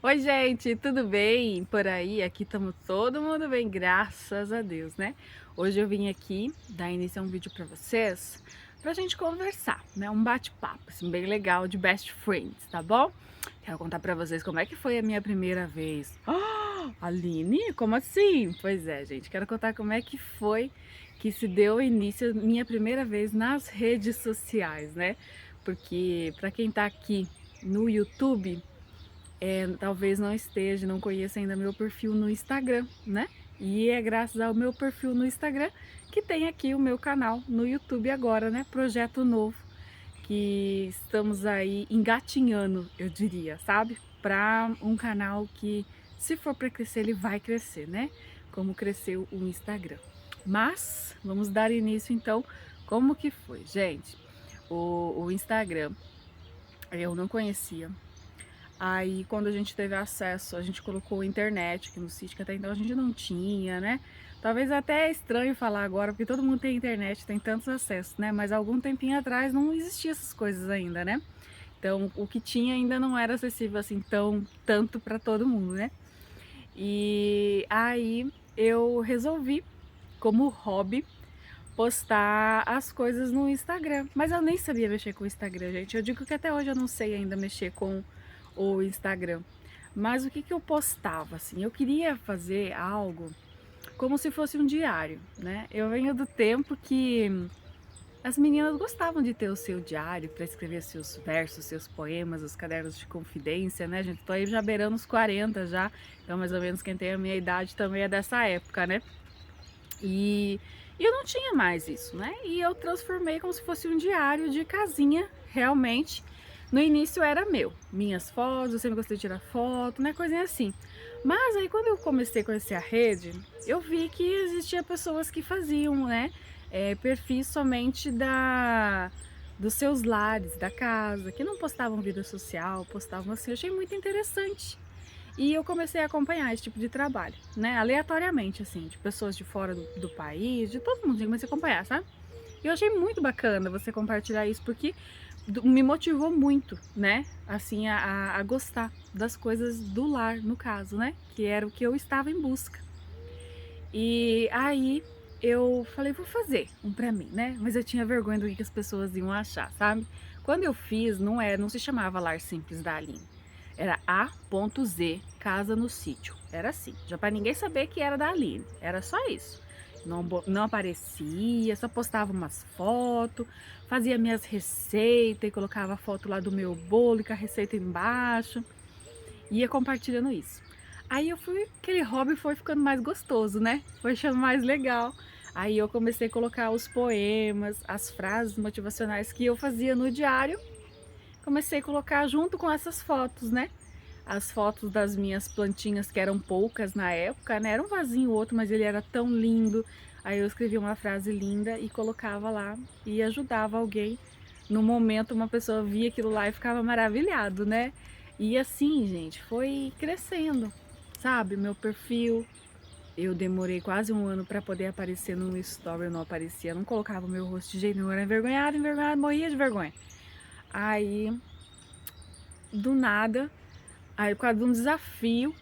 Oi, gente, tudo bem por aí? Aqui estamos todo mundo bem, graças a Deus, né? Hoje eu vim aqui dar início a um vídeo para vocês, pra gente conversar, né? Um bate-papo, assim, bem legal de best friends, tá bom? Quero contar para vocês como é que foi a minha primeira vez. Aline, como assim? Pois é, gente, quero contar como é que foi que se deu início a minha primeira vez nas redes sociais, né? Porque para quem tá aqui no YouTube, talvez não esteja, não conheça ainda meu perfil no Instagram, né? E é graças ao meu perfil no Instagram que tem aqui o meu canal no YouTube agora, né? Projeto novo, que estamos aí engatinhando, eu diria, sabe? Para um canal que, se for para crescer, ele vai crescer, né? Como cresceu o Instagram. Mas vamos dar início então. Como que foi, gente? O Instagram eu não conhecia. Aí, quando a gente teve acesso, a gente colocou internet aqui no sítio, que até então a gente não tinha, né? Talvez até é estranho falar agora, porque todo mundo tem internet, tem tantos acessos, né? Mas algum tempinho atrás não existia essas coisas ainda, né? Então, o que tinha ainda não era acessível assim tanto para todo mundo, né? E aí eu resolvi, como hobby, postar as coisas no Instagram. Mas eu nem sabia mexer com o Instagram, gente. Eu digo que até hoje eu não sei ainda mexer com o Instagram. Mas o que que eu postava, assim? Eu queria fazer algo como se fosse um diário, né? Eu venho do tempo que as meninas gostavam de ter o seu diário para escrever seus versos, seus poemas, os cadernos de confidência, né, gente? Tô aí já beirando os 40 já, então mais ou menos quem tem a minha idade também é dessa época, né? E eu não tinha mais isso, né? E eu transformei como se fosse um diário de casinha, realmente. No início era meu, minhas fotos, eu sempre gostei de tirar foto, né? Coisinha assim. Mas aí quando eu comecei a conhecer a rede, eu vi que existia pessoas que faziam, né? Perfis somente dos seus lares, da casa, que não postavam vida social, postavam assim. Eu achei muito interessante. E eu comecei a acompanhar esse tipo de trabalho, né? Aleatoriamente, assim, de pessoas de fora do país, de todo mundo, eu comecei a acompanhar, sabe? E eu achei muito bacana você compartilhar isso, porque me motivou muito, né? Assim, a gostar das coisas do lar, no caso, né? Que era o que eu estava em busca. E aí eu falei, vou fazer um pra mim, né? Mas eu tinha vergonha do que as pessoas iam achar, sabe? Quando eu fiz, não se chamava Lar Simples da Aline. Era A.Z, Casa no Sítio. Era assim, já para ninguém saber que era da Aline. Era só isso. Não aparecia, só postava umas fotos, fazia minhas receitas e colocava a foto lá do meu bolo e com a receita embaixo. Ia compartilhando isso. Aí aquele hobby foi ficando mais gostoso, né? Foi achando mais legal. Aí eu comecei a colocar os poemas, as frases motivacionais que eu fazia no diário, comecei a colocar junto com essas fotos, né? As fotos das minhas plantinhas, que eram poucas na época, né? Era um vasinho outro, mas ele era tão lindo. Aí eu escrevia uma frase linda e colocava lá e ajudava alguém. No momento, uma pessoa via aquilo lá e ficava maravilhado, né? E assim, gente, foi crescendo, sabe? Meu perfil. Eu demorei quase um ano para poder aparecer no story, eu não aparecia, não colocava o meu rosto de jeito nenhum, eu era envergonhada, morria de vergonha. Aí, do nada, aí por causa de um desafio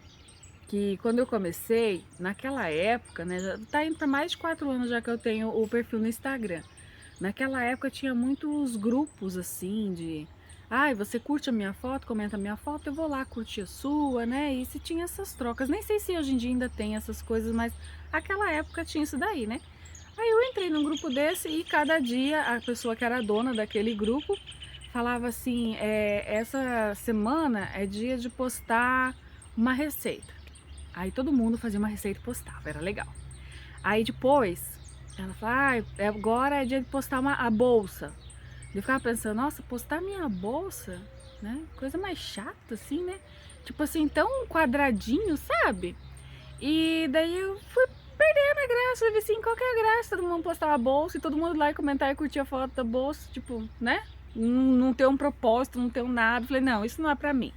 que quando eu comecei, naquela época, né, já tá indo para mais de 4 anos já que eu tenho o perfil no Instagram. Naquela época tinha muitos grupos assim de, ai, você curte a minha foto, comenta a minha foto, eu vou lá curtir a sua, né? E se tinha essas trocas, nem sei se hoje em dia ainda tem essas coisas, mas aquela época tinha isso daí, né? Aí eu entrei num grupo desse e cada dia a pessoa que era dona daquele grupo falava assim, essa semana é dia de postar uma receita. Aí todo mundo fazia uma receita e postava, era legal. Aí depois, ela falou, agora é dia de postar a bolsa. Eu ficava pensando, nossa, postar minha bolsa, né? Coisa mais chata assim, né? Tipo assim, tão quadradinho, sabe? E daí eu fui perdendo a graça, eu vi assim, qual que é a graça? Todo mundo postar a bolsa e todo mundo lá e comentar e curtir a foto da bolsa, tipo, né? Não ter um propósito, não ter um nada. Falei, não, isso não é pra mim.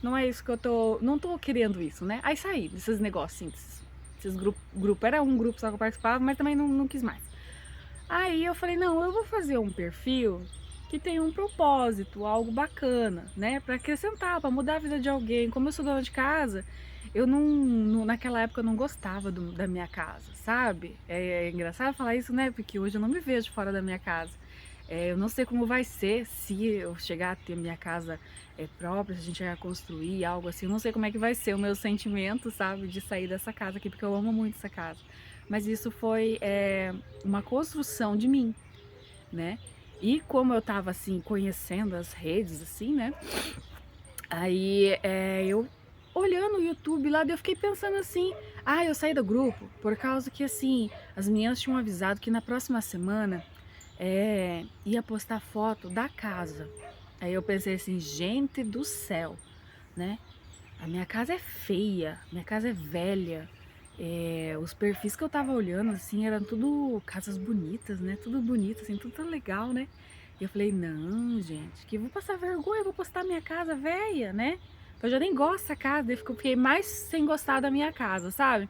Não é isso que eu tô. Não tô querendo isso, né? Aí saí desses negócios, assim, esses grupos. Era um grupo só que eu participava, mas também não quis mais. Aí eu falei, não, eu vou fazer um perfil que tenha um propósito, algo bacana, né? Para acrescentar, para mudar a vida de alguém. Como eu sou dona de casa, eu naquela época eu não gostava da minha casa, sabe? É engraçado falar isso, né? Porque hoje eu não me vejo fora da minha casa. Eu não sei como vai ser se eu chegar a ter minha casa própria, se a gente chegar a construir algo assim. Eu não sei como é que vai ser o meu sentimento, sabe? De sair dessa casa aqui, porque eu amo muito essa casa. Mas isso foi uma construção de mim, né? E como eu tava assim, conhecendo as redes, assim, né? Aí eu olhando o YouTube lá, daí eu fiquei pensando assim, eu saí do grupo por causa que assim, as meninas tinham avisado que na próxima semana ia postar foto da casa. Aí eu pensei assim, gente do céu, né? A minha casa é feia, minha casa é velha. Os perfis que eu tava olhando, assim, eram tudo casas bonitas, né? Tudo bonito, assim, tudo tão legal, né? E eu falei, não, gente, que eu vou passar vergonha, eu vou postar minha casa velha, né? Eu já nem gosto dessa casa, daí eu fiquei mais sem gostar da minha casa, sabe?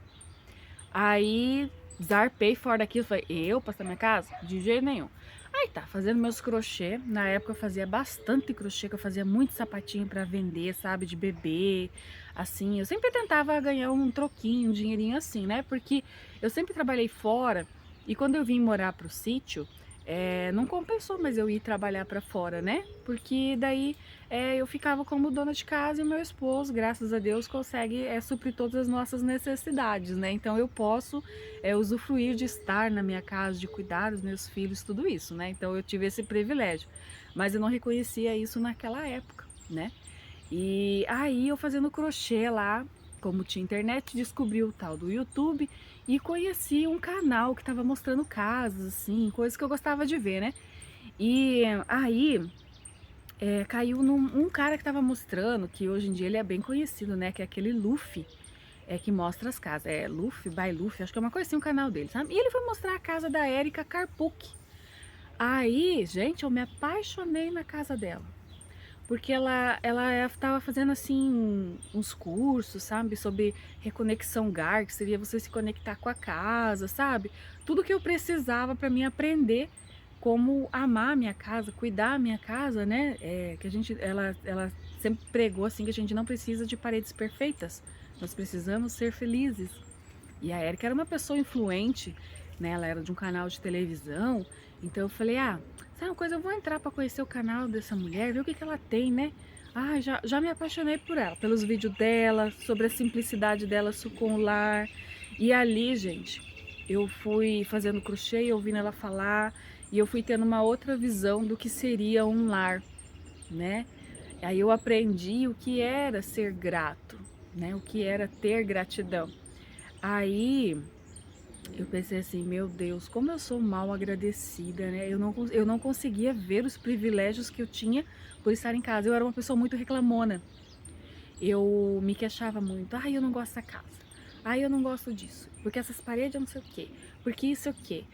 Aí, zarpei fora daquilo, falei, eu postar minha casa? De jeito nenhum. Aí tá, fazendo meus crochê. Na época eu fazia bastante crochê, que eu fazia muito sapatinho pra vender, sabe, de bebê, assim. Eu sempre tentava ganhar um troquinho, um dinheirinho assim, né? Porque eu sempre trabalhei fora e quando eu vim morar pro sítio, não compensou mais eu ir trabalhar pra fora, né? Porque daí eu ficava como dona de casa e o meu esposo, graças a Deus, consegue suprir todas as nossas necessidades, né? Então eu posso usufruir de estar na minha casa, de cuidar dos meus filhos, tudo isso, né? Então eu tive esse privilégio, mas eu não reconhecia isso naquela época, né? E aí eu fazendo crochê lá, como tinha internet, descobri o tal do YouTube e conheci um canal que estava mostrando casas, assim, coisas que eu gostava de ver, né? E aí caiu num cara que estava mostrando, que hoje em dia ele é bem conhecido, né? Que é aquele Luffy, que mostra as casas. É Luffy by Luffy, acho que é uma coisa assim o canal dele, sabe? E ele foi mostrar a casa da Erika Karpuk. Aí, gente, eu me apaixonei na casa dela. Porque ela estava fazendo assim uns cursos, sabe, sobre reconexão GAR, que seria você se conectar com a casa, sabe? Tudo que eu precisava para mim aprender como amar a minha casa, cuidar a minha casa, né? Que a gente, ela sempre pregou assim que a gente não precisa de paredes perfeitas, nós precisamos ser felizes. E a Erika era uma pessoa influente, né? Ela era de um canal de televisão. Então eu falei, sabe uma coisa, eu vou entrar para conhecer o canal dessa mulher, ver o que que ela tem, né? Já me apaixonei por ela, pelos vídeos dela, sobre a simplicidade dela com o lar. E ali, gente, eu fui fazendo crochê, ouvindo ela falar, e eu fui tendo uma outra visão do que seria um lar, né? Aí eu aprendi o que era ser grato, né? O que era ter gratidão. Aí eu pensei assim, meu Deus, como eu sou mal agradecida, né? Eu não conseguia ver os privilégios que eu tinha por estar em casa. Eu era uma pessoa muito reclamona. Eu me queixava muito. Eu não gosto da casa. Eu não gosto disso. Porque essas paredes eu não sei o quê. Porque isso é o quê?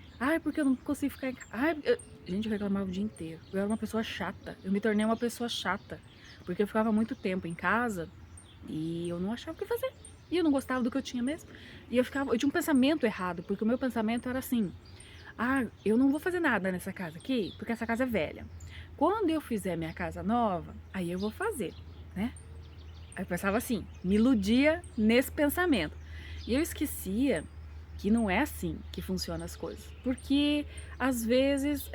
Porque eu não consigo ficar em casa. Gente, eu reclamava o dia inteiro. Eu era uma pessoa chata. Eu me tornei uma pessoa chata. Porque eu ficava muito tempo em casa e eu não achava o que fazer. E eu não gostava do que eu tinha mesmo. E eu tinha um pensamento errado, porque o meu pensamento era assim, eu não vou fazer nada nessa casa aqui, porque essa casa é velha. Quando eu fizer minha casa nova, aí eu vou fazer, né? Aí eu pensava assim, me iludia nesse pensamento. E eu esquecia que não é assim que funcionam as coisas. Porque às vezes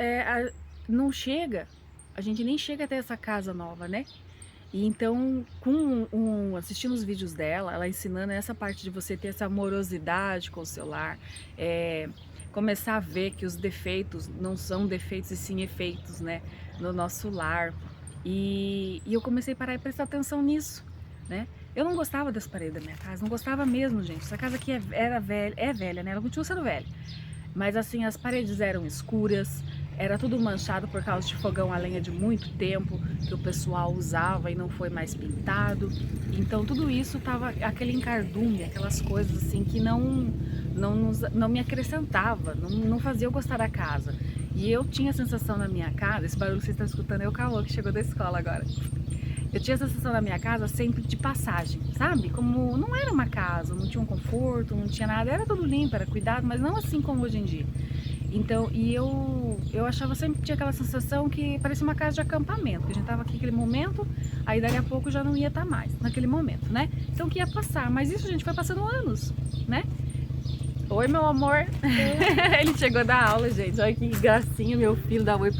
não chega, a gente nem chega até essa casa nova, né? E então, assistindo os vídeos dela, ela ensinando essa parte de você ter essa amorosidade com o seu lar, começar a ver que os defeitos não são defeitos e sim efeitos, né, no nosso lar. E eu comecei a parar e prestar atenção nisso, né? Eu não gostava das paredes da minha casa, não gostava mesmo, gente. Essa casa aqui era velha, é velha, né? Ela continua sendo velha. Mas assim, as paredes eram escuras, era tudo manchado por causa de fogão a lenha de muito tempo que o pessoal usava e não foi mais pintado. Então tudo isso tava aquele encardume, aquelas coisas assim que não me acrescentava, não fazia eu gostar da casa. E eu tinha a sensação na minha casa, esse barulho que vocês estão escutando é o Cauã que chegou da escola agora. Eu tinha a sensação na minha casa sempre de passagem, sabe? Como não era uma casa, não tinha um conforto, não tinha nada, era tudo limpo, era cuidado, mas não assim como hoje em dia. Então, e eu achava sempre que tinha aquela sensação que parecia uma casa de acampamento, que a gente tava aqui naquele momento, aí dali a pouco já não ia estar mais, naquele momento, né? Então que ia passar, mas isso, gente, foi passando anos, né? Oi, meu amor. Ele chegou da aula, gente. Olha que gracinha, meu filho da oi.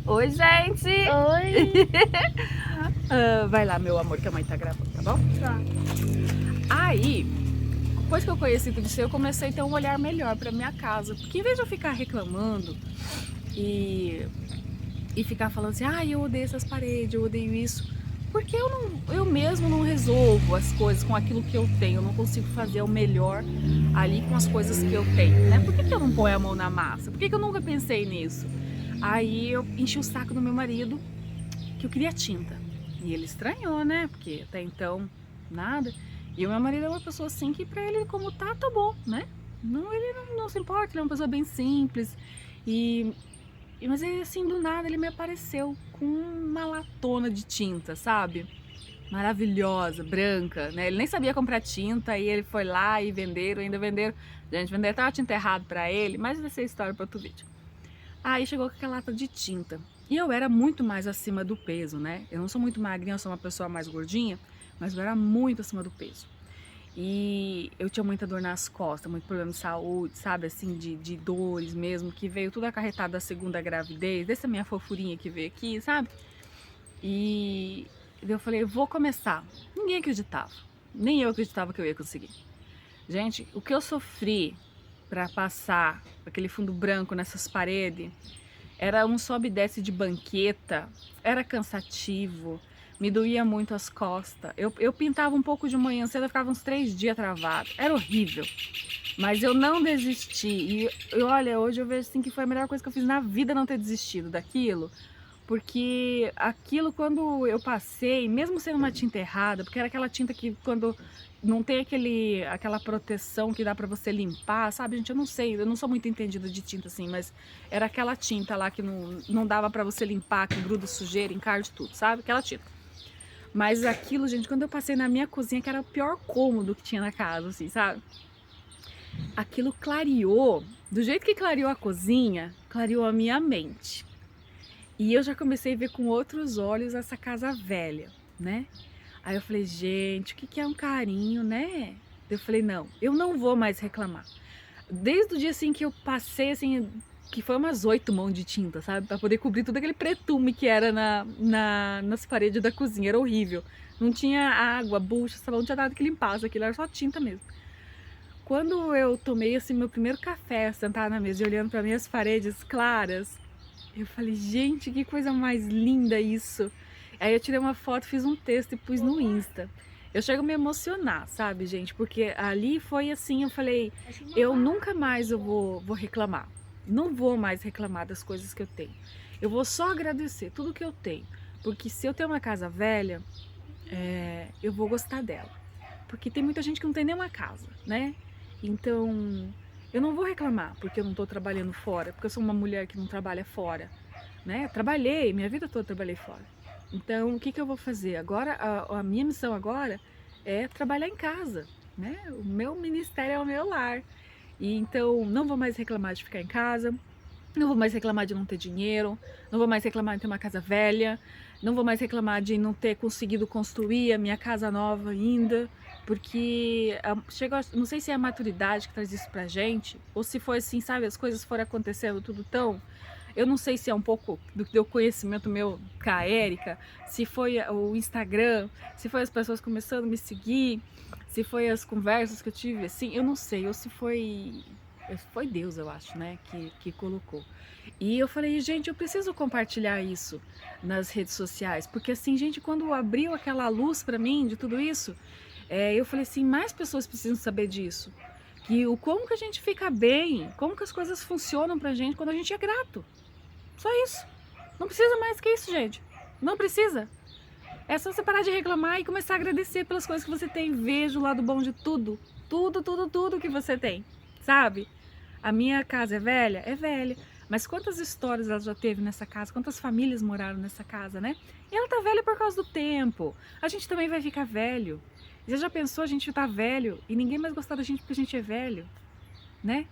Oi, gente. Oi. Vai lá, meu amor, que a mãe tá gravando, tá bom? Tá. Aí, depois que eu conheci tudo isso, eu comecei a ter um olhar melhor pra minha casa. Porque em vez de eu ficar reclamando e ficar falando assim, eu odeio essas paredes, eu odeio isso, porque eu mesmo não resolvo as coisas com aquilo que eu tenho, eu não consigo fazer o melhor ali com as coisas que eu tenho, né? Por que eu não ponho a mão na massa? Por que eu nunca pensei nisso? Aí eu enchi o saco do meu marido, que eu queria tinta. E ele estranhou, né? Porque até então, nada. E o meu marido é uma pessoa assim que pra ele, como tá bom, né? Não, ele não se importa, ele é uma pessoa bem simples. Mas ele, assim, do nada, ele me apareceu com uma latona de tinta, sabe? Maravilhosa, branca, né? Ele nem sabia comprar tinta, e ele foi lá e ainda venderam. Gente, venderam até uma tinta errada pra ele, mas vai ser história pra outro vídeo. Aí chegou com aquela lata de tinta. E eu era muito mais acima do peso, né? Eu não sou muito magrinha, eu sou uma pessoa mais gordinha, mas eu era muito acima do peso. E eu tinha muita dor nas costas, muito problema de saúde, sabe, assim, de dores mesmo, que veio tudo acarretado da segunda gravidez, dessa minha fofurinha que veio aqui, sabe? E eu falei, eu vou começar. Ninguém acreditava, nem eu acreditava que eu ia conseguir. Gente, o que eu sofri para passar aquele fundo branco nessas paredes, era um sobe e desce de banqueta, era cansativo, me doía muito as costas. Eu pintava um pouco de manhã cedo, eu ficava uns 3 dias travado. Era horrível. Mas eu não desisti. E olha, hoje eu vejo assim que foi a melhor coisa que eu fiz na vida não ter desistido daquilo. Porque aquilo, quando eu passei, mesmo sendo uma tinta errada, porque era aquela tinta que quando não tem aquela proteção que dá pra você limpar, sabe, gente? Eu não sei, eu não sou muito entendida de tinta assim, mas era aquela tinta lá que não dava pra você limpar, que gruda sujeira, encarde tudo, sabe? Aquela tinta. Mas aquilo, gente, quando eu passei na minha cozinha, que era o pior cômodo que tinha na casa, assim, sabe? Aquilo clareou, do jeito que clareou a cozinha, clareou a minha mente. E eu já comecei a ver com outros olhos essa casa velha, né? Aí eu falei, gente, o que é um carinho, né? Eu falei, não, eu não vou mais reclamar. Desde o dia assim que eu passei, assim, que foi umas 8 mãos de tinta, sabe? Pra poder cobrir todo aquele pretume que era nas paredes da cozinha, era horrível. Não tinha água, bucha, sabão, não tinha nada que limpasse, aquilo era só tinta mesmo. Quando eu tomei, assim, meu primeiro café, sentada na mesa e olhando para minhas paredes claras, eu falei, gente, que coisa mais linda isso. Aí eu tirei uma foto, fiz um texto e pus no Insta. Eu chego a me emocionar, sabe, gente? Porque ali foi assim, eu falei, eu nunca mais vou reclamar. Não vou mais reclamar das coisas que eu tenho. Eu vou só agradecer tudo que eu tenho. Porque se eu tenho uma casa velha, eu vou gostar dela. Porque tem muita gente que não tem nenhuma casa, né? Então, eu não vou reclamar porque eu não estou trabalhando fora, porque eu sou uma mulher que não trabalha fora, né? Trabalhei, minha vida toda trabalhei fora. Então, o que eu vou fazer? Agora, a minha missão agora é trabalhar em casa, né? O meu ministério é o meu lar. E então, não vou mais reclamar de ficar em casa, não vou mais reclamar de não ter dinheiro, não vou mais reclamar de ter uma casa velha, não vou mais reclamar de não ter conseguido construir a minha casa nova ainda, porque chega, não sei se é a maturidade que traz isso pra gente, ou se foi assim, sabe, as coisas foram acontecendo tudo tão... Eu não sei se é um pouco do conhecimento meu com a Érica, se foi o Instagram, se foi as pessoas começando a me seguir, se foi as conversas que eu tive, assim, eu não sei, ou se foi Deus, eu acho, né, que colocou. E eu falei, gente, eu preciso compartilhar isso nas redes sociais, porque assim, gente, quando abriu aquela luz pra mim de tudo isso, eu falei assim, mais pessoas precisam saber disso. Que como que a gente fica bem, como que as coisas funcionam pra gente quando a gente é grato. Só isso. Não precisa mais que isso, gente. Não precisa. É só você parar de reclamar e começar a agradecer pelas coisas que você tem. Veja o lado bom de tudo. Tudo, tudo, tudo que você tem. Sabe? A minha casa é velha? É velha. Mas quantas histórias ela já teve nessa casa? Quantas famílias moraram nessa casa, né? E ela tá velha por causa do tempo. A gente também vai ficar velho. Você já pensou a gente tá velho e ninguém mais gostar da gente porque a gente é velho? Né?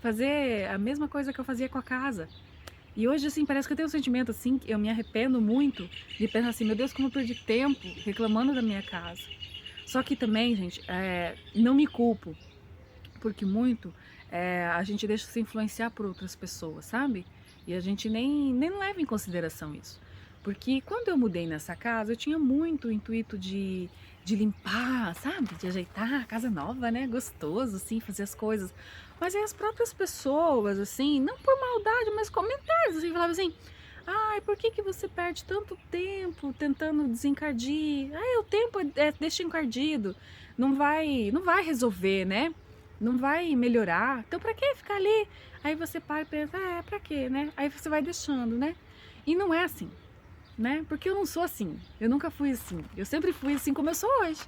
fazer a mesma coisa que eu fazia com a casa. E hoje, assim, parece que eu tenho um sentimento, assim, que eu me arrependo muito de pensar assim, meu Deus, como eu perdi tempo reclamando da minha casa. Só que também, gente, não me culpo, porque muito a gente deixa se influenciar por outras pessoas, sabe? E a gente nem leva em consideração isso. Porque quando eu mudei nessa casa, eu tinha muito o intuito de limpar, sabe? De ajeitar a casa nova, né? Gostoso, assim, fazer as coisas. Mas aí as próprias pessoas, assim, não por maldade, mas comentários, assim, falavam assim: ai, por que que você perde tanto tempo tentando desencardir? Ai, o tempo deixa encardido, não vai resolver, né? Não vai melhorar. Então, pra que ficar ali? Aí você para e pensa, pra quê, né? Aí você vai deixando, né? E não é assim, né? Porque eu não sou assim. Eu nunca fui assim. Eu sempre fui assim como eu sou hoje.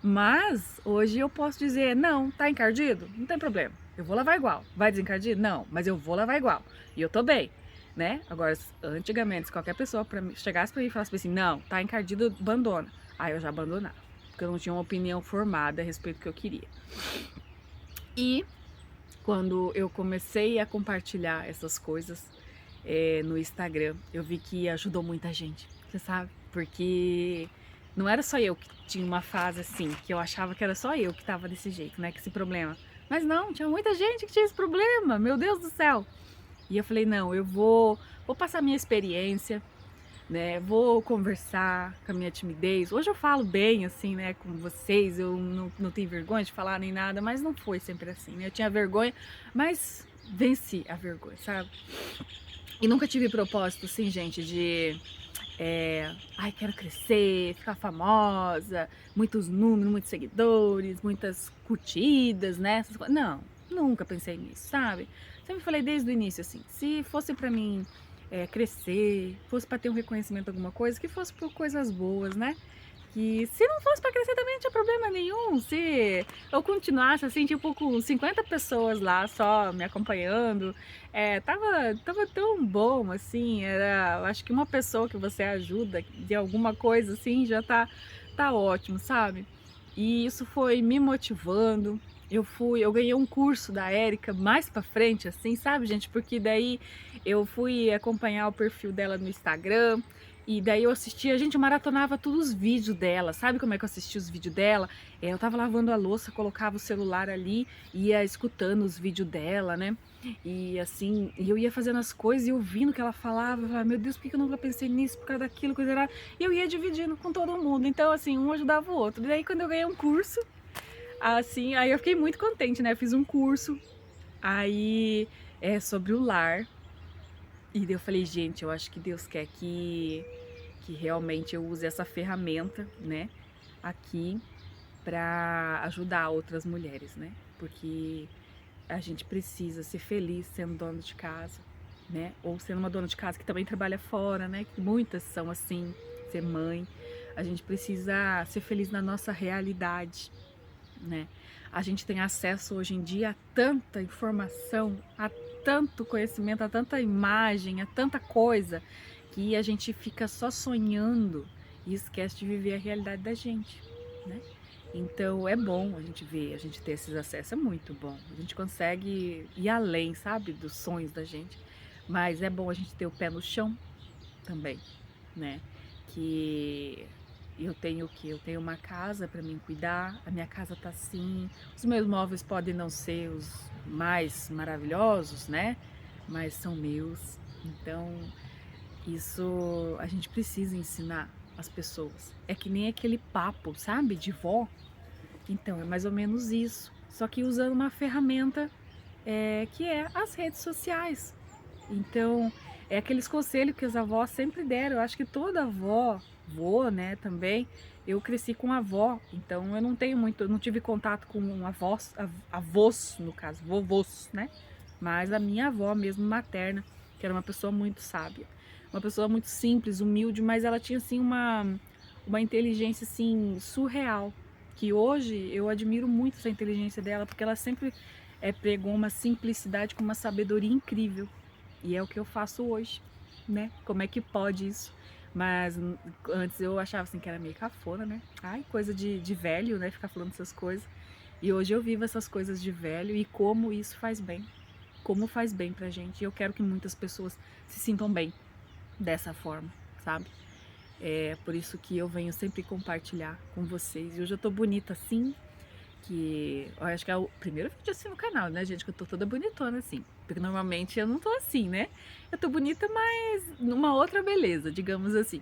Mas hoje eu posso dizer, não, tá encardido? Não tem problema. Eu vou lavar igual. Vai desencardir? Não, mas eu vou lavar igual. E eu tô bem, né? Agora, antigamente, se qualquer pessoa chegasse pra mim e falasse assim, não, tá encardido, abandona. Aí eu já abandonava. Porque eu não tinha uma opinião formada a respeito do que eu queria. E quando eu comecei a compartilhar essas coisas no Instagram, eu vi que ajudou muita gente, você sabe? Porque não era só eu que tinha uma fase assim, que eu achava que era só eu que tava desse jeito, né? Com esse problema. Mas não, tinha muita gente que tinha esse problema, meu Deus do céu. E eu falei, não, eu vou passar minha experiência, né? Vou conversar com a minha timidez. Hoje eu falo bem, assim, né, com vocês, eu não tenho vergonha de falar nem nada, mas não foi sempre assim, né? Eu tinha vergonha, mas venci a vergonha, sabe? E nunca tive propósito, assim, gente, de ai, quero crescer, ficar famosa, muitos números, muitos seguidores, muitas curtidas, né? Essas coisas. Não, nunca pensei nisso, sabe? Sempre falei desde o início assim, se fosse pra mim crescer, fosse pra ter um reconhecimento alguma coisa, que fosse por coisas boas, né? Que se não fosse pra crescer também não tinha problema nenhum. Se eu continuasse assim, tipo, com 50 pessoas lá só me acompanhando, tava tão bom assim. Eu acho que uma pessoa que você ajuda de alguma coisa assim já tá ótimo, sabe? E isso foi me motivando. Eu ganhei um curso da Érica mais pra frente, assim, sabe, gente? Porque daí eu fui acompanhar o perfil dela no Instagram. E daí eu assistia, a gente maratonava todos os vídeos dela. Sabe como é que eu assistia os vídeos dela? Eu tava lavando a louça, colocava o celular ali, ia escutando os vídeos dela, né? E assim, eu ia fazendo as coisas e ouvindo o que ela falava, eu falava, meu Deus, por que eu nunca pensei nisso, por causa daquilo, coisa lá. E eu ia dividindo com todo mundo. Então, assim, um ajudava o outro. E daí, quando eu ganhei um curso, assim, aí eu fiquei muito contente, né? Eu fiz um curso, aí sobre o lar. E daí eu falei, gente, eu acho que Deus quer que realmente eu use essa ferramenta, né, aqui para ajudar outras mulheres, né? Porque a gente precisa ser feliz sendo dona de casa, né? Ou sendo uma dona de casa que também trabalha fora, né? Que muitas são assim, ser mãe. A gente precisa ser feliz na nossa realidade, né? A gente tem acesso hoje em dia a tanta informação, a tanto conhecimento, a tanta imagem, a tanta coisa, que a gente fica só sonhando e esquece de viver a realidade da gente, né? Então é bom a gente ver, a gente ter esses acessos, é muito bom. A gente consegue ir além, sabe, dos sonhos da gente. Mas é bom a gente ter o pé no chão também, né? Que eu tenho o quê? Eu tenho uma casa para mim cuidar, a minha casa tá assim, os meus móveis podem não ser os mais maravilhosos, né? Mas são meus. Então, isso a gente precisa ensinar as pessoas. É que nem aquele papo, sabe, de vó. Então, é mais ou menos isso. Só que usando uma ferramenta que é as redes sociais. Então, é aqueles conselhos que as avós sempre deram. Eu acho que toda avó, vô, né, também, eu cresci com avó, então eu não tenho muito, eu não tive contato com avós, avós, no caso, vovôs, né? Mas a minha avó mesmo, materna, que era uma pessoa muito sábia. Uma pessoa muito simples, humilde, mas ela tinha, assim, uma inteligência, assim, surreal. Que hoje eu admiro muito essa inteligência dela, porque ela sempre pregou uma simplicidade com uma sabedoria incrível. E é o que eu faço hoje, né? Como é que pode isso? Mas antes eu achava assim que era meio cafona, né? Ai, coisa de velho, né? Ficar falando essas coisas. E hoje eu vivo essas coisas de velho e como isso faz bem, como faz bem pra gente. E eu quero que muitas pessoas se sintam bem dessa forma, sabe? É por isso que eu venho sempre compartilhar com vocês. E hoje eu tô bonita assim, que eu acho que é o primeiro vídeo assim no canal, né, gente? Que eu tô toda bonitona assim. Porque normalmente eu não tô assim, né? Eu tô bonita, mas numa outra beleza, digamos assim.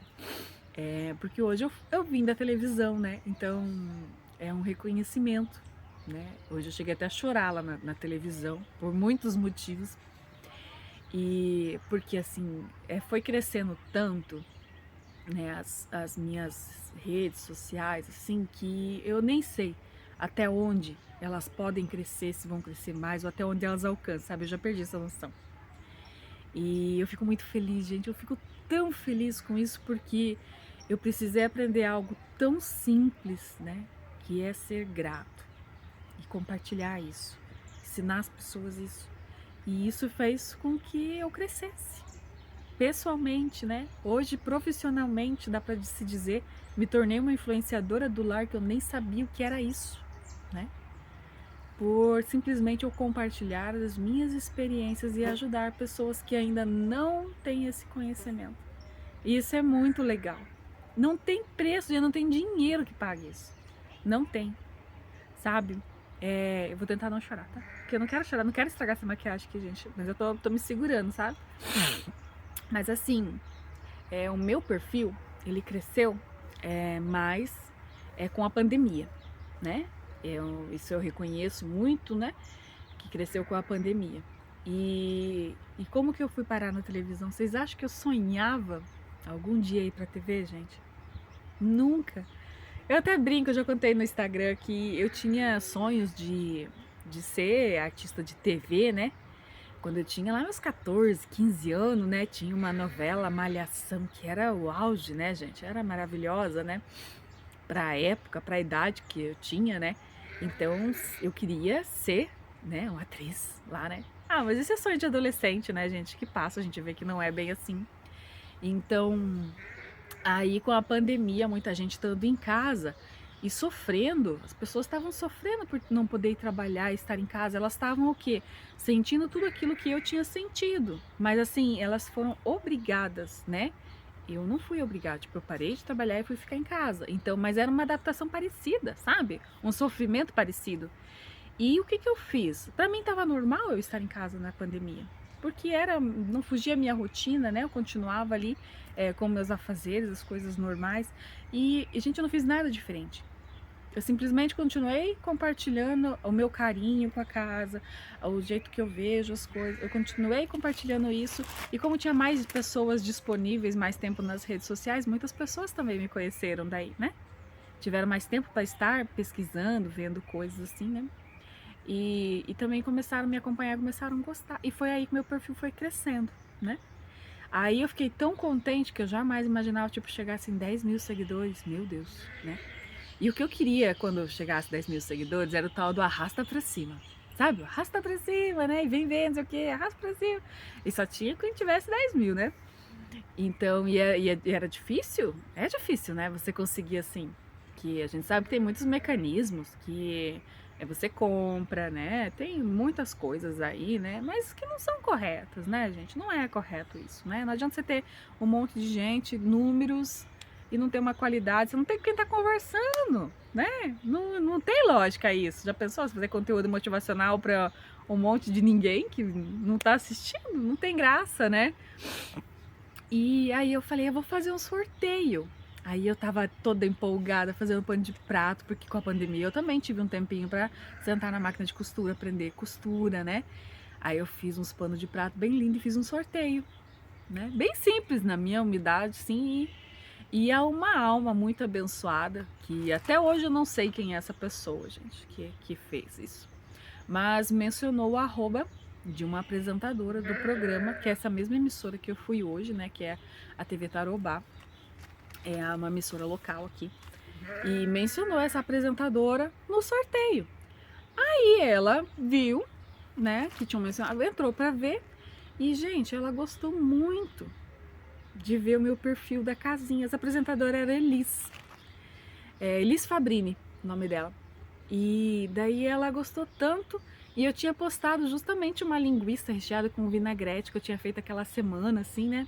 Porque hoje eu vim da televisão, né? Então é um reconhecimento, né? Hoje eu cheguei até a chorar lá na televisão, por muitos motivos. E porque assim, foi crescendo tanto, né, as minhas redes sociais, assim, que eu nem sei até onde elas podem crescer, se vão crescer mais, ou até onde elas alcançam, sabe? Eu já perdi essa noção. E eu fico muito feliz, gente, eu fico tão feliz com isso, porque eu precisei aprender algo tão simples, né, que é ser grato e compartilhar isso, ensinar as pessoas isso. E isso fez com que eu crescesse pessoalmente, né? Hoje, profissionalmente, dá para se dizer, me tornei uma influenciadora do lar, que eu nem sabia o que era isso, né? Por simplesmente eu compartilhar as minhas experiências e ajudar pessoas que ainda não têm esse conhecimento. E isso é muito legal. Não tem preço, já não tem dinheiro que pague isso. Não tem, sabe? Eu vou tentar não chorar, tá? Porque eu não quero chorar, não quero estragar essa maquiagem aqui, gente. Mas eu tô me segurando, sabe? Mas assim, o meu perfil, ele cresceu mais com a pandemia, né? Isso eu reconheço muito, né? Que cresceu com a pandemia. E como que eu fui parar na televisão? Vocês acham que eu sonhava algum dia ir pra TV, gente? Nunca. Eu até brinco, eu já contei no Instagram que eu tinha sonhos de ser artista de TV, né? Quando eu tinha lá meus 14, 15 anos, né? Tinha uma novela Malhação, que era o auge, né, gente? Era maravilhosa, né? Pra época, pra idade que eu tinha, né? Então eu queria ser, né, uma atriz lá, né? Ah, mas isso é sonho de adolescente, né, gente? Que passa, a gente vê que não é bem assim. Então, aí com a pandemia, muita gente estando em casa e sofrendo, as pessoas estavam sofrendo por não poder ir trabalhar, estar em casa, elas estavam o quê? Sentindo tudo aquilo que eu tinha sentido, mas assim, elas foram obrigadas, né? Eu não fui obrigada, tipo, eu parei de trabalhar e fui ficar em casa, então, mas era uma adaptação parecida, sabe? Um sofrimento parecido. E o que que eu fiz? Para mim estava normal eu estar em casa na pandemia, porque não fugia a minha rotina, né? Eu continuava ali com meus afazeres, as coisas normais, e gente, eu não fiz nada diferente. Eu simplesmente continuei compartilhando o meu carinho com a casa, o jeito que eu vejo as coisas. Eu continuei compartilhando isso, e como tinha mais pessoas disponíveis, mais tempo nas redes sociais, muitas pessoas também me conheceram daí, né? Tiveram mais tempo para estar pesquisando, vendo coisas assim, né? E também começaram a me acompanhar, começaram a gostar. E foi aí que meu perfil foi crescendo, né? Aí eu fiquei tão contente que eu jamais imaginava, tipo, chegasse em 10 mil seguidores, meu Deus, né? E o que eu queria quando eu chegasse a 10 mil seguidores era o tal do arrasta pra cima, sabe? Arrasta pra cima, né? E vem vendo, não sei o que, arrasta pra cima. E só tinha quem tivesse 10 mil, né? Então, e era difícil? É difícil, né? Você conseguir assim, que a gente sabe que tem muitos mecanismos que você compra, né? Tem muitas coisas aí, né? Mas que não são corretas, né, gente? Não é correto isso, né? Não adianta você ter um monte de gente, números, e não ter uma qualidade, você não tem com quem tá conversando, né? Não tem lógica isso. Já pensou se fazer conteúdo motivacional para um monte de ninguém que não tá assistindo? Não tem graça, né? E aí eu falei, eu vou fazer um sorteio. Aí eu tava toda empolgada fazendo pano de prato, porque com a pandemia eu também tive um tempinho pra sentar na máquina de costura, aprender costura, né? Aí eu fiz uns panos de prato bem lindo e fiz um sorteio, né? Bem simples na minha umidade, sim. E é uma alma muito abençoada, que até hoje eu não sei quem é essa pessoa, gente, que fez isso. Mas mencionou o arroba de uma apresentadora do programa, que é essa mesma emissora que eu fui hoje, né, que é a TV Tarobá, é uma emissora local aqui, e mencionou essa apresentadora no sorteio. Aí ela viu, né, que tinham mencionado, entrou para ver, e gente, ela gostou muito de ver o meu perfil da casinha. Essa apresentadora era Elis Fabrini, o nome dela. E daí ela gostou tanto E eu tinha postado justamente uma linguiça recheada com vinagrete que eu tinha feito aquela semana, assim, né?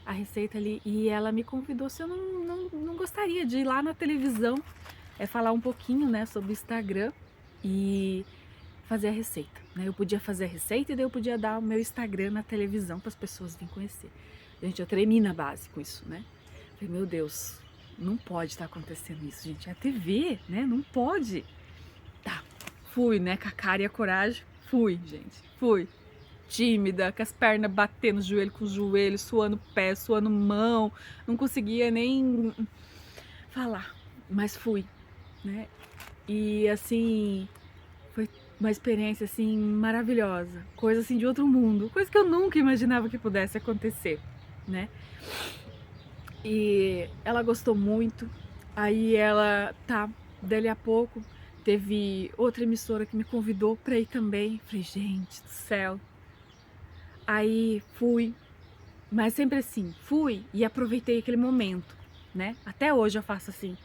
A receita ali. E ela me convidou se eu não gostaria de ir lá na televisão, falar um pouquinho, né, sobre o Instagram e fazer a receita, né? Eu podia fazer a receita e daí eu podia dar o meu Instagram na televisão para as pessoas virem conhecer. Gente, eu tremi na base com isso, né? Falei, meu Deus, não pode estar acontecendo isso, gente. É a TV, né? Não pode. Tá, fui, né? Com a cara e a coragem. Fui, gente. Fui. Tímida, com as pernas batendo joelho com joelho, suando pé, suando mão. Não conseguia nem falar. Mas fui, né? E assim, foi uma experiência assim maravilhosa. Coisa assim de outro mundo. Coisa que eu nunca imaginava que pudesse acontecer, né? E ela gostou muito. Aí ela, tá, dali a pouco, teve outra emissora que me convidou pra ir também. Falei, gente do céu. Aí fui, mas sempre assim, fui e aproveitei aquele momento, né? Até hoje eu faço assim.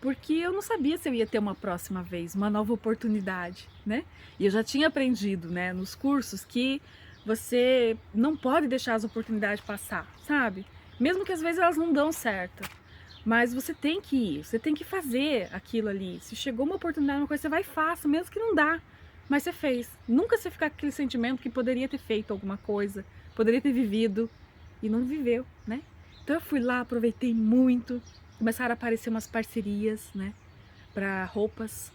Porque eu não sabia se eu ia ter uma próxima vez, uma nova oportunidade, né? E eu já tinha aprendido, né, nos cursos que você não pode deixar as oportunidades passar, sabe? Mesmo que às vezes elas não dão certo. Mas você tem que ir, você tem que fazer aquilo ali. Se chegou uma oportunidade, uma coisa, você vai e faça, mesmo que não dá. Mas você fez. Nunca você ficar com aquele sentimento que poderia ter feito alguma coisa, poderia ter vivido e não viveu, né? Então eu fui lá, aproveitei muito. Começaram a aparecer umas parcerias, né, para roupas.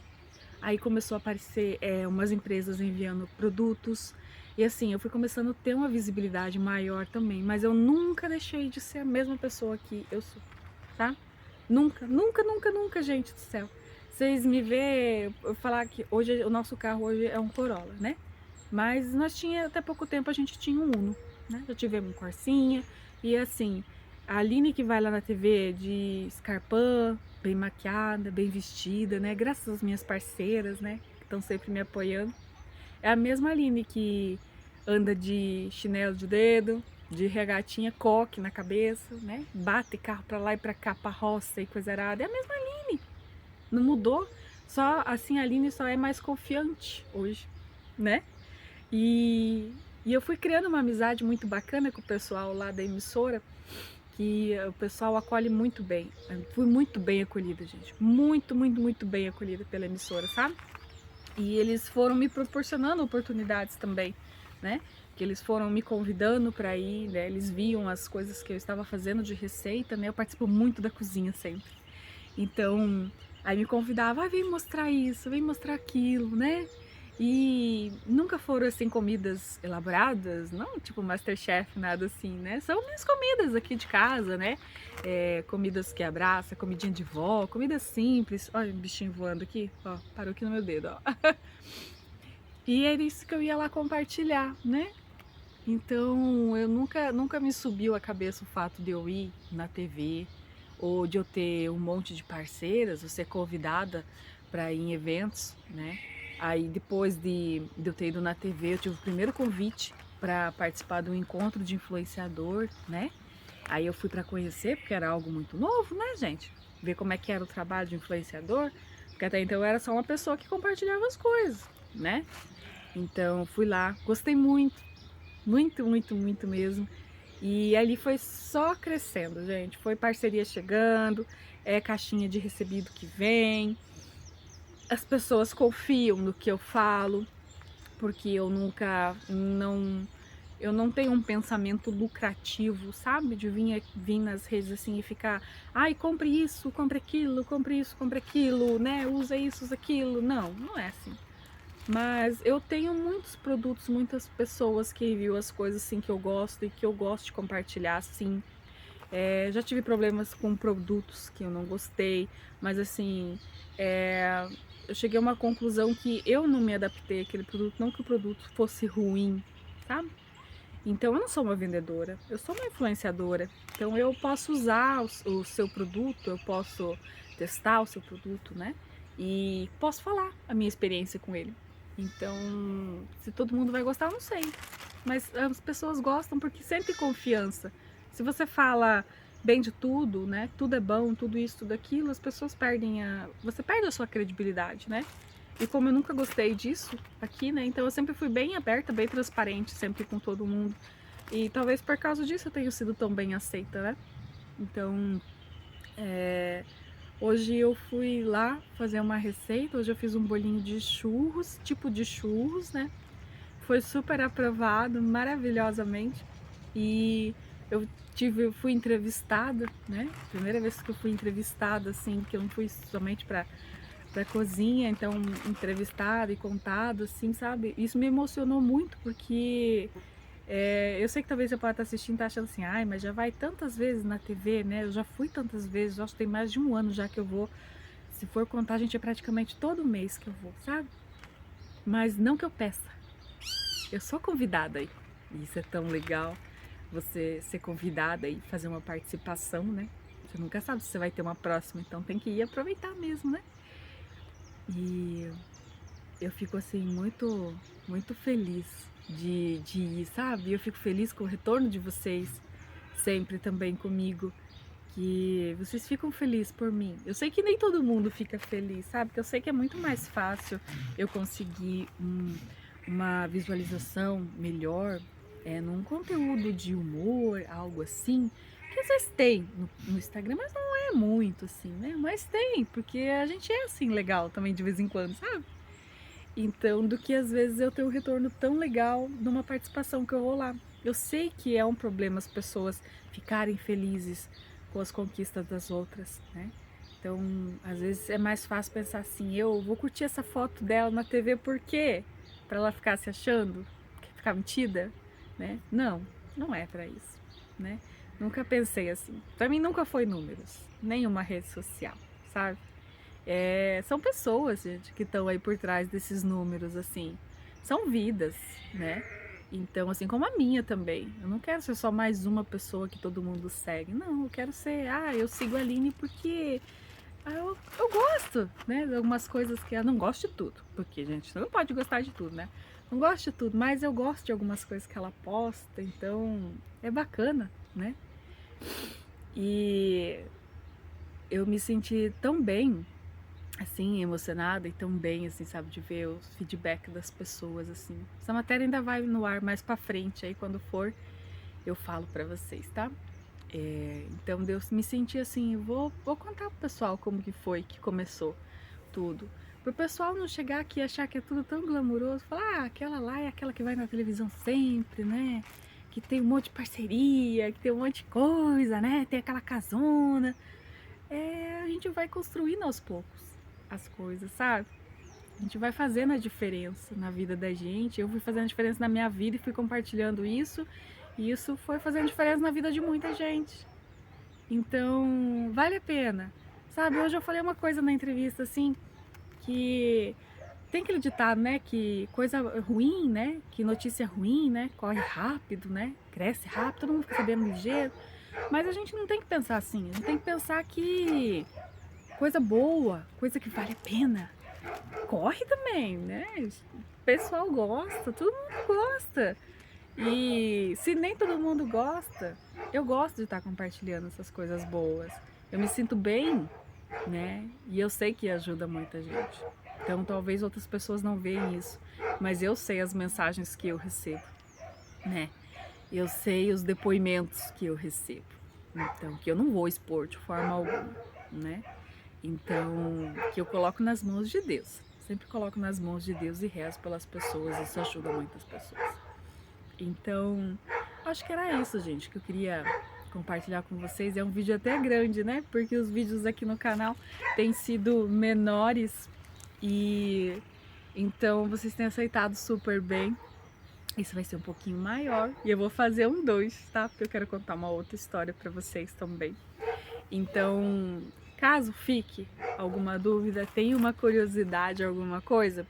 Aí começou a aparecer umas empresas enviando produtos. E assim, eu fui começando a ter uma visibilidade maior também. Mas eu nunca deixei de ser a mesma pessoa que eu sou, tá? Nunca, nunca, nunca, nunca, gente do céu. Vocês me vê eu falar que hoje o nosso carro hoje é um Corolla, né? Mas nós tinha até pouco tempo a gente tinha um Uno, né? Já tivemos um Corsinha e assim, a Aline que vai lá na TV de escarpã, bem maquiada, bem vestida, né? Graças às minhas parceiras, né? Que estão sempre me apoiando. É a mesma Aline que anda de chinelo de dedo, de regatinha, coque na cabeça, né? Bate carro pra lá e pra cá, pra roça e coisa arada. É a mesma Aline. Não mudou. Só assim a Aline só é mais confiante hoje, né? E, e eu fui criando uma amizade muito bacana com o pessoal lá da emissora, que o pessoal acolhe muito bem. Eu fui muito bem acolhida, gente. Muito, muito, muito bem acolhida pela emissora, sabe? E eles foram me proporcionando oportunidades também, né? Que eles foram me convidando para ir, né? Eles viam as coisas que eu estava fazendo de receita, né? Eu participo muito da cozinha sempre. Então, aí me convidava, ah, vem mostrar isso, vem mostrar aquilo, né? E nunca foram assim comidas elaboradas, não tipo MasterChef, nada assim, né? São minhas comidas aqui de casa, né? Comidas que abraça, comidinha de vó, comida simples. Olha o bichinho voando aqui, ó, parou aqui no meu dedo, ó. E era isso que eu ia lá compartilhar, né? Então, eu nunca me subiu a cabeça o fato de eu ir na TV ou de eu ter um monte de parceiras, ou ser convidada para ir em eventos, né? Aí depois de eu ter ido na TV, eu tive o primeiro convite para participar do encontro de influenciador, né? Aí eu fui para conhecer, porque era algo muito novo, né, gente? Ver como é que era o trabalho de influenciador, porque até então eu era só uma pessoa que compartilhava as coisas, né? Então fui lá, gostei muito, muito, muito, muito mesmo. E ali foi só crescendo, gente. Foi parceria chegando, caixinha de recebido que vem. As pessoas confiam no que eu falo, porque eu não tenho um pensamento lucrativo, sabe? De vir nas redes assim e ficar, ai, compre isso, compre aquilo, compre isso, compre aquilo, né? Usa isso, usa aquilo. Não, não é assim. Mas eu tenho muitos produtos, muitas pessoas que enviam as coisas assim que eu gosto e que eu gosto de compartilhar, assim. Já tive problemas com produtos que eu não gostei, mas assim, eu cheguei a uma conclusão que eu não me adaptei àquele produto, não que o produto fosse ruim, sabe? Então eu não sou uma vendedora, eu sou uma influenciadora. Então eu posso usar o seu produto, eu posso testar o seu produto, né? E posso falar a minha experiência com ele. Então, se todo mundo vai gostar, eu não sei. Mas as pessoas gostam porque sentem confiança. Se você fala bem de tudo, né? Tudo é bom, tudo isso, tudo aquilo, as pessoas perdem você perde a sua credibilidade, né? E como eu nunca gostei disso aqui, né? Então eu sempre fui bem aberta, bem transparente, sempre com todo mundo. E talvez por causa disso eu tenha sido tão bem aceita, né? Então, hoje eu fui lá fazer uma receita. Hoje eu fiz um bolinho de churros, tipo de churros, né? Foi super aprovado, maravilhosamente. E eu fui entrevistada, né? Primeira vez que eu fui entrevistada, assim, que eu não fui somente para cozinha, então entrevistada e contado, assim, sabe? Isso me emocionou muito, porque eu sei que talvez você pode estar assistindo e tá achando assim, ai, mas já vai tantas vezes na TV, né? Eu já fui tantas vezes, acho que tem mais de um ano já que eu vou. Se for contar, a gente é praticamente todo mês que eu vou, sabe? Mas não que eu peça, eu sou convidada aí. E isso é tão legal, você ser convidada e fazer uma participação, né? Você nunca sabe se você vai ter uma próxima, então tem que ir aproveitar mesmo, né? E eu fico assim muito feliz de ir, sabe? Eu fico feliz com o retorno de vocês, sempre também comigo, que vocês ficam felizes por mim. Eu sei que nem todo mundo fica feliz, sabe? Porque eu sei que é muito mais fácil eu conseguir uma visualização melhor num conteúdo de humor, algo assim, que às vezes tem no Instagram, mas não é muito assim, né? Mas tem, porque a gente é assim legal também de vez em quando, sabe? Então, do que às vezes eu ter um retorno tão legal numa participação que eu vou lá. Eu sei que é um problema as pessoas ficarem felizes com as conquistas das outras, né? Então, às vezes é mais fácil pensar assim, eu vou curtir essa foto dela na TV por quê? Pra ela ficar se achando, ficar metida, né? Não, não é pra isso, né? Nunca pensei assim. Pra mim nunca foi números, nem uma rede social, sabe? São pessoas, gente, que estão aí por trás desses números, assim. São vidas, né? Então, assim como a minha também. Eu não quero ser só mais uma pessoa que todo mundo segue. Não, eu quero ser, eu sigo a Aline porque eu gosto, né? De algumas coisas que eu não gosto de tudo. Porque, gente, você não pode gostar de tudo, né? Não gosto de tudo, mas eu gosto de algumas coisas que ela posta, então é bacana, né? E eu me senti tão bem assim, emocionada e tão bem, assim, sabe, de ver os feedback das pessoas, assim. Essa matéria ainda vai no ar mais pra frente, aí quando for, eu falo pra vocês, tá? Então, Deus me senti assim, vou contar pro pessoal como que foi que começou tudo. Pro pessoal não chegar aqui e achar que é tudo tão glamuroso, falar, aquela lá é aquela que vai na televisão sempre, né? Que tem um monte de parceria, que tem um monte de coisa, né? Tem aquela casona. A gente vai construindo aos poucos as coisas, sabe? A gente vai fazendo a diferença na vida da gente. Eu fui fazendo a diferença na minha vida e fui compartilhando isso. E isso foi fazendo diferença na vida de muita gente. Então, vale a pena. Sabe, hoje eu falei uma coisa na entrevista assim, que tem aquele ditado, né, que coisa ruim, né, que notícia ruim, né, corre rápido, né, cresce rápido, todo mundo fica sabendo ligeiro. Mas a gente não tem que pensar assim, a gente tem que pensar que coisa boa, coisa que vale a pena, corre também, né? O pessoal gosta, todo mundo gosta. E se nem todo mundo gosta, eu gosto de estar compartilhando essas coisas boas. Eu me sinto bem, né? E eu sei que ajuda muita gente. Então talvez outras pessoas não veem isso, mas eu sei as mensagens que eu recebo, né? Eu sei os depoimentos que eu recebo. Então, que eu não vou expor de forma alguma, né? Então, que eu coloco nas mãos de Deus. Sempre coloco nas mãos de Deus e rezo pelas pessoas. Isso ajuda muitas pessoas. Então, acho que era isso, gente, que eu queria compartilhar com vocês. É um vídeo até grande, né? Porque os vídeos aqui no canal têm sido menores e então vocês têm aceitado super bem. Isso vai ser um pouquinho maior e eu vou fazer um 2, tá? Porque eu quero contar uma outra história para vocês também. Então, caso fique alguma dúvida, tenha uma curiosidade, alguma coisa,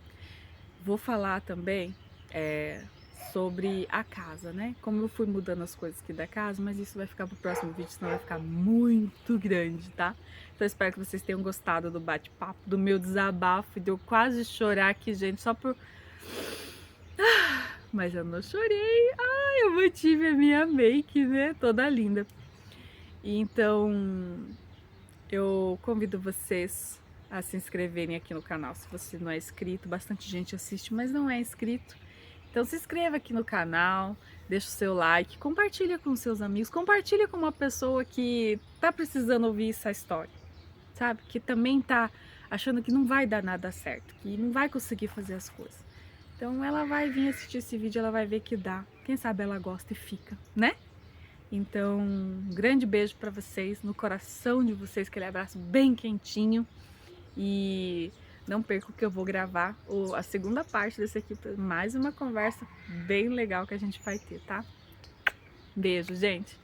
vou falar também sobre a casa, né? Como eu fui mudando as coisas aqui da casa, mas isso vai ficar pro próximo vídeo, senão vai ficar muito grande, tá? Então, eu espero que vocês tenham gostado do bate-papo, do meu desabafo, de eu quase chorar aqui, gente, só por... Mas eu não chorei. Ai, eu mantive a minha make, né? Toda linda. Então, eu convido vocês a se inscreverem aqui no canal. Se você não é inscrito, bastante gente assiste, mas não é inscrito. Então se inscreva aqui no canal, deixa o seu like, compartilha com seus amigos, compartilha com uma pessoa que tá precisando ouvir essa história, sabe? Que também tá achando que não vai dar nada certo, que não vai conseguir fazer as coisas. Então ela vai vir assistir esse vídeo, ela vai ver que dá. Quem sabe ela gosta e fica, né? Então, um grande beijo para vocês, no coração de vocês, aquele abraço bem quentinho. E não perca que eu vou gravar a segunda parte desse aqui, mais uma conversa bem legal que a gente vai ter, tá? Beijo, gente!